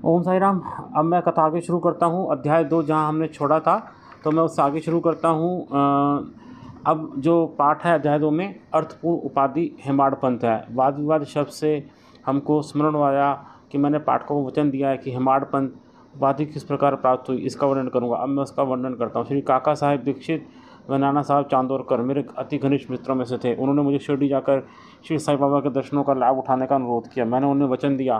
ओम साई राम। अब मैं कथा आगे शुरू करता हूँ। अध्याय 2 जहाँ हमने छोड़ा था तो मैं उससे आगे शुरू करता हूँ। अब जो पाठ है अध्याय 2 में अर्थपूर्ण उपाधि हेमाड़ पंथ है। वाद विवाद शब्द से हमको स्मरण आया कि मैंने पाठकों को वचन दिया है कि हेमाड़ पंथ उपाधि किस प्रकार प्राप्त हुई इसका वर्णन करूँगा। अब मैं उसका वर्णन करता हूँ। श्री काका साहेब दीक्षित व नाना साहब चांदोरकर मेरे अति घनिष्ठ मित्रों में से थे। उन्होंने मुझे शिरडी जाकर श्री साईं बाबा के दर्शनों का लाभ उठाने का अनुरोध किया। मैंने उन्हें वचन दिया,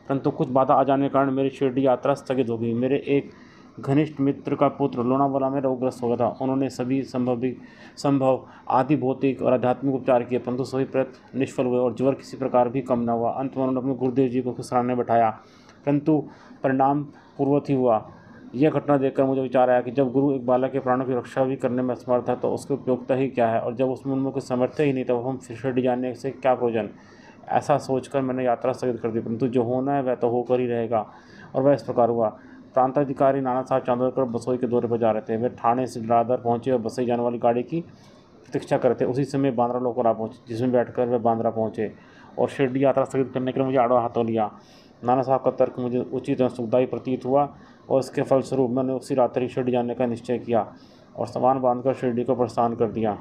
परंतु कुछ बाधा आ जाने के कारण मेरी शिरडी यात्रा स्थगित हो गई। मेरे एक घनिष्ठ मित्र का पुत्र लोनावाला में रोगग्रस्त हो गया था। उन्होंने सभी संभव आदि भौतिक और आध्यात्मिक उपचार किए, परंतु सभी प्रयत्न निष्फल हुए और ज्वर किसी प्रकार भी कम न हुआ। अंत में उन्होंने अपने गुरुदेव जी को सराहने बैठाया, परंतु परिणाम पूर्ववत ही हुआ। यह घटना देखकर मुझे विचार आया कि जब गुरु एक बालक के प्राणों की रक्षा भी करने में असमर्थ है तो उसकी उपयोगिता ही क्या है, और जब उसमें उनमें कोई सामर्थ्य ही नहीं तब हम फिर शिरडी जाने से क्या प्रयोजन। ऐसा सोचकर मैंने यात्रा स्थगित कर दी, परंतु जो होना है वह तो होकर ही रहेगा। और वह इस प्रकार हुआ। प्रांताधिकारी नाना साहब चांदोरकर बसोई के दौरे पर जा रहे थे। वे ठाणे से दादर पहुंचे और बसोई जाने वाली गाड़ी की प्रतीक्षा कर रहे थे। उसी समय बांद्रा लोकल पहुंचे, जिसमें बैठकर वे बांद्रा पहुंचे और शिरडी यात्रा स्थगित करने के लिए मुझे आड़ो हाथों लिया। नाना साहब का तर्क मुझे उचित और सुखदायी प्रतीत हुआ और इसके फलस्वरूप मैंने उसी रात्रि शिरडी जाने का निश्चय किया और सामान बांधकर शिरडी को प्रस्थान कर दिया।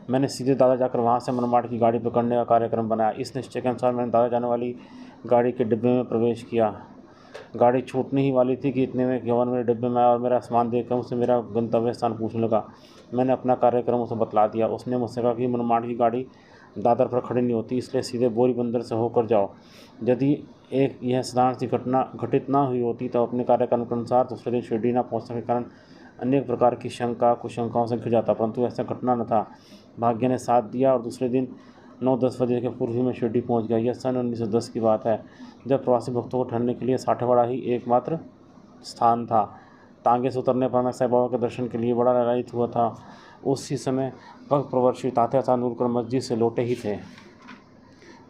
मैंने सीधे दादा जाकर वहाँ से मनमाड़ की गाड़ी पकड़ने का कार्यक्रम बनाया। इस निश्चय के अनुसार मैंने दादा जाने वाली गाड़ी के डिब्बे में प्रवेश किया। गाड़ी छूटने ही वाली थी कि इतने में यवन मेरे डिब्बे में आया और मेरा सामान देखकर मुझसे मेरा गंतव्य स्थान पूछने लगा। मैंने अपना कार्यक्रम उसे बतला दिया। उसने मुझसे कहा कि मनमाड़ की गाड़ी दादर पर खड़ी नहीं होती, इसलिए सीधे बोरी बंदर से होकर जाओ। यदि एक यह साधारण सी घटना घटित ना हुई होती तो अपने कार्यक्रम के अनुसार दूसरे दिन शिरडी न पहुँचने के कारण अनेक प्रकार की शंका कुशंकाओं से घिर जाता, परंतु ऐसा घटना न था। भाग्य ने साथ दिया और दूसरे दिन 9-10 बजे के पूर्व ही मैं शिरडी पहुंच गया। यह सन 1910 की बात है, जब प्रवासी भक्तों को ठहरने के लिए साठेवाड़ा ही एकमात्र स्थान था। टांगे से उतरने पर मैं साईं बाबा के दर्शन के लिए बड़ा लालायित हुआ था। उसी समय भक्त प्रवर श्री तात्या साहब नूरकर मस्जिद से लौटे ही थे।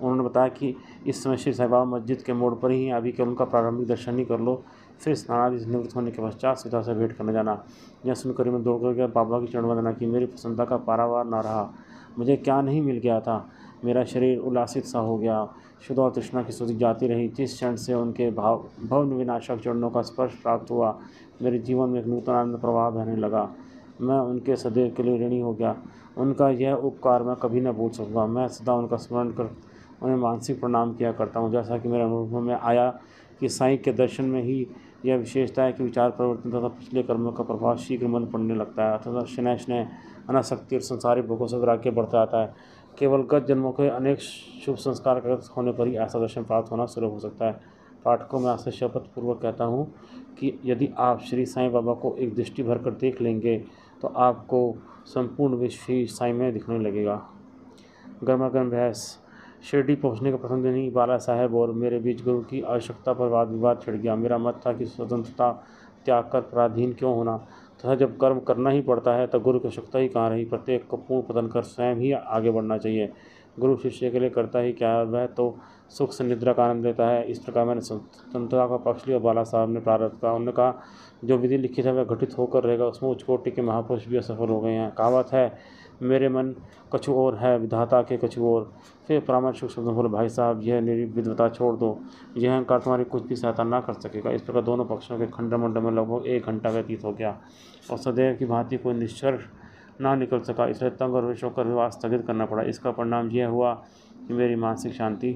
उन्होंने बताया कि इस समय श्री साईं बाबा मस्जिद के मोड़ पर ही अभी केवल उनका प्रारंभिक दर्शन ही कर लो, फिर स्नान आदि निवृत्त होने के पश्चात सीधा से भेंट करने जाना। यह सुनकर मैं दौड़ कर गया, बाबा की चरण वंदना की। मेरी प्रसन्नता का पारावार न रहा। मुझे क्या नहीं मिल गया था। मेरा शरीर उल्लासित सा हो गया। शुद्ध और तृष्णा की स्तुति जाती रही। जिस क्षण से उनके भव विनाशक चरणों का स्पर्श प्राप्त हुआ, मेरे जीवन में एक नूतन आनंद प्रवाह बहने लगा। मैं उनके सदैव के लिए ऋणी हो गया। उनका यह उपकार मैं कभी न भूल सकूँगा। मैं सदा उनका स्मरण कर उन्हें मानसिक प्रणाम किया करता हूँ। जैसा कि मेरे अनुभव में आया कि साईं के दर्शन में ही यह विशेषता है कि विचार परिवर्तन तथा पिछले कर्मों का प्रभाव शीघ्र मन पड़ने लगता है, अथवा शनैः शनैः अनासक्ति और संसारी भोगों से वैराग्य बढ़ता जाता है। केवल गत जन्मों के अनेक शुभ संस्कार होने पर ही ऐसा दर्शन प्राप्त होना सुलभ हो सकता है। पाठकों में आपसे शपथ पूर्वक कहता हूँ कि यदि आप श्री साईं बाबा को एक दृष्टि भर कर देख लेंगे तो आपको संपूर्ण विश्व ही साईं में दिखने लगेगा। गर्मागर्म बहस। शिरडी पहुंचने के प्रथम दिन ही बाला साहेब और मेरे बीच गुरु की आवश्यकता पर वाद विवाद छिड़ गया। मेरा मत था कि स्वतंत्रता त्याग कर पराधीन क्यों होना, तथा जब कर्म करना ही पड़ता है तो गुरु की आवश्यकता ही कहाँ रही। प्रत्येक को पूर्ण पतन कर स्वयं ही आगे बढ़ना चाहिए। गुरु शिष्य के लिए करता ही क्या है, वह तो सुख से निद्रा का आनंद लेता है। इस प्रकार मैंने स्वतंत्रता का पक्ष लिया। बाला साहब ने प्रारब्ध का। उन्होंने कहा जो विधि लिखित है वह घटित होकर रहेगा। उसमें उच्च कोटि के महापुरुष भी असफल हो गए हैं। कहावत है, मेरे मन कछु और है विधाता के कछु और। फिर परामर्शक शब्दों बोले, भाई साहब यह निर्विधता छोड़ दो, यह अहंकार तुम्हारी कुछ भी सहायता ना कर सकेगा। इस प्रकार दोनों पक्षों के खंडमंड में लगभग 1 घंटा व्यतीत हो गया और सदैव की भांति कोई निष्कर्ष ना निकल सका। इसलिए तंग और विष होकर विवाह स्थगित करना पड़ा। इसका परिणाम यह हुआ कि मेरी मानसिक शांति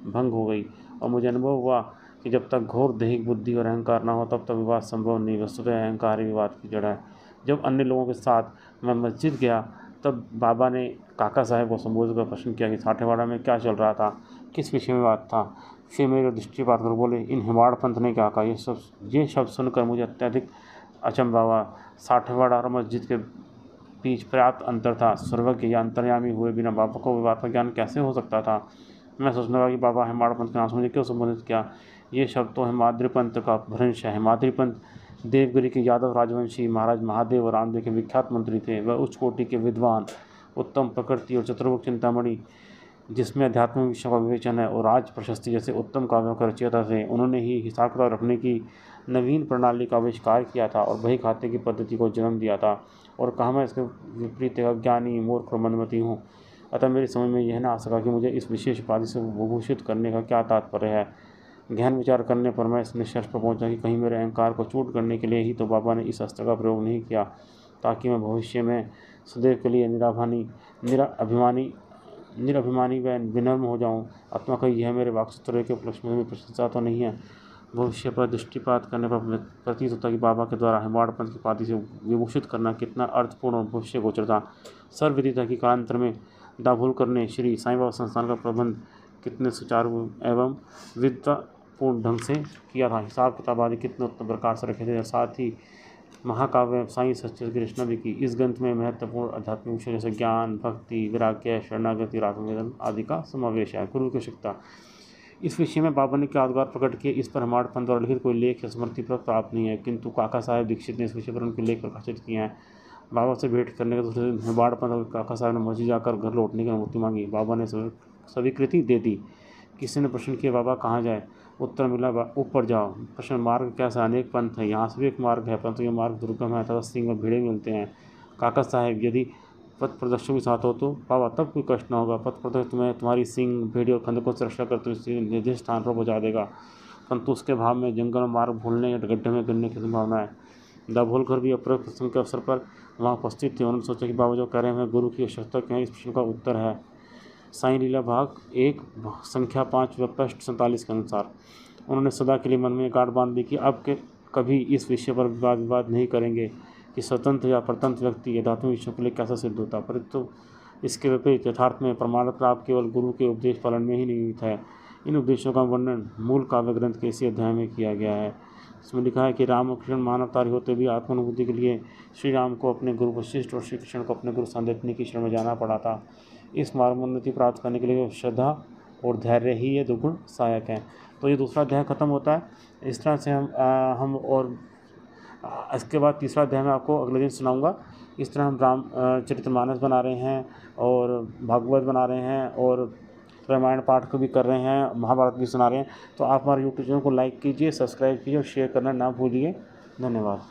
भंग हो गई और मुझे अनुभव हुआ कि जब तक घोर दैहिक बुद्धि और अहंकार ना हो तब तक विवाद संभव नहीं। वस्तुतः अहंकार ही विवाद की जड़ है। जब अन्य लोगों के साथ मैं मस्जिद गया तब बाबा ने काका साहब को संबोधित कर प्रश्न किया कि साठेवाड़ा में क्या चल रहा था, किस विषय में बात था। फिर मेरे दृष्टिपात कर बोले, इन हेमाड़ पंथ ने क्या कहा। ये शब्द सुनकर मुझे अत्यधिक अचंभा हुआ। साठेवाड़ा और मस्जिद के बीच पर्याप्त अंतर था। सर्वज्ञ या अंतर्यामी हुए बिना बाबा को विवाद का ज्ञान कैसे हो सकता था। मैं सोचने लगा कि बाबा हेमाड़ पंथ के नाम से मुझे क्यों संबोधित किया। ये शब्द तो हेमाद्रि पंथ का भ्रंश है। हेमाद्रि पंथ देवगिरी के यादव राजवंशी महाराज महादेव और रामदेव के विख्यात मंत्री थे। वह उच्च कोटि के विद्वान, उत्तम प्रकृति और चतुर्मुख चिंतामणि जिसमें अध्यात्म विषयों का विवेचन है और राज प्रशस्ति जैसे उत्तम काव्यों का रचयिता थे। उन्होंने ही हिसाब किताब रखने की नवीन प्रणाली का आविष्कार किया था और बही खाते की पद्धति को जन्म दिया था। और कहा मैं इसके विपरीत अज्ञानी मूर्ख और मंदमती हूँ। अतः मेरी समझ में यह न आ सका कि मुझे इस विशेष उपाधि से विभूषित करने का क्या तात्पर्य है। गहन विचार करने पर मैं इस निष्कर्ष पर पहुंचा कि कहीं मेरे अहंकार को चोट करने के लिए ही तो बाबा ने इस अस्त्र का प्रयोग नहीं किया, ताकि मैं भविष्य में सदैव के लिए निराभिमानी व विनम्र हो जाऊं। आत्मा का यह मेरे वाक्सूत्र के उपलक्ष्य में प्रशंसा तो नहीं है। भविष्य पर दृष्टिपात करने पर प्रतीत होता कि बाबा के द्वारा हेमाड़ पंथ की उपाधि से विभूषित करना कितना अर्थपूर्ण और भविष्य गोचर था। सर्वविदित था कि कालांतर में दाभोलकर ने श्री साईं बाबा संस्थान का प्रबंध कितने सुचारू एवं विद्वतापूर्ण ढंग से किया था। हिसाब किताब आदि कितने उत्तम प्रकार से रखे थे। साथ ही महाकाव्य साईं सच्चिदानंद कृष्णादि की इस ग्रंथ में महत्वपूर्ण आध्यात्मिक विषय जैसे ज्ञान, भक्ति, वैराग्य, शरणागति, आत्मवेदन आदि का समावेश है। गुरु की आवश्यकता, इस विषय में बाबा ने क्या आधार प्रकट किए, इस पर हेमाड़ पंथ द्वारा लिखित कोई लेख या स्मृति प्राप्त नहीं है, किंतु काका साहेब दीक्षित ने इस विषय पर उनके लेख प्रकाशित किए हैं। बाबा से भेंट करने के दूसरे दिन हेमाड़ पंथ और काका साहब ने मस्जिद जाकर घर लौटने की अनुमति मांगी। बाबा ने स्वीकृति दे दी। किसी ने प्रश्न किया, बाबा कहाँ जाए? उत्तर मिला, ऊपर जाओ। प्रश्न, मार्ग कैसा? अनेक पंथ है, यहाँ से भी एक मार्ग है, परंतु यह मार्ग दुर्गम है तथा सिंह और भीड़े मिलते हैं। काका साहेब, यदि पथ प्रदर्शकों के साथ हो तो बाबा तब कोई कष्ट न होगा। पथ प्रदर्शक तुम्हें तुम्हारी सिंह, भेड़ी और खंदकों से रक्षा करते हुए निर्दिष्ट स्थान पर पहुँचा देगा, परंतु उसके भाव में जंगल मार्ग भूलने या गड्ढे में गिरने की संभावना है। दाभोलकर भी अप्रयुक्त प्रसंग के अवसर पर वहाँ उपस्थित थे। उन्होंने सोचा कि बाबा जो कह रहे हैं गुरु की आवश्यकता क्यों है। इस प्रश्न का उत्तर है साईं लीला भाग 1 संख्या 5 व पृष्ठ 47 के अनुसार। उन्होंने सदा के लिए मन में गांठ बांध दी कि अब के कभी इस विषय पर विवाद नहीं करेंगे कि स्वतंत्र या परतंत्र व्यक्ति आध्यात्मिक विषयों के लिए कैसा सिद्ध होता, परंतु इसके विपरीत यथार्थ में प्रमाणत लाभ केवल गुरु के उपदेश पालन में ही निहित है। इन उपदेशों का वर्णन मूल काव्य ग्रंथ के इसी अध्याय में किया गया है। इसमें लिखा है कि रामकृष्ण मानवतारी होते भी आत्मानुभूति के लिए श्री राम को अपने गुरु वशिष्ठ और श्री कृष्ण को अपने गुरु सांदीपनी की शरण में जाना पड़ा था। इस मार्गोन्नति प्राप्त करने के लिए श्रद्धा और धैर्य ही ये 2 गुण सहायक हैं। तो ये दूसरा अध्याय खत्म होता है। इस तरह से हम और इसके बाद तीसरा अध्याय मैं आपको अगले दिन सुनाऊंगा। इस तरह हम रामचरितमानस बना रहे हैं और भागवत बना रहे हैं और रामायण पाठ को भी कर रहे हैं, महाभारत भी सुना रहे हैं। तो आप हमारे यूट्यूब चैनल को लाइक कीजिए, सब्सक्राइब कीजिए और शेयर करना ना भूलिए। धन्यवाद।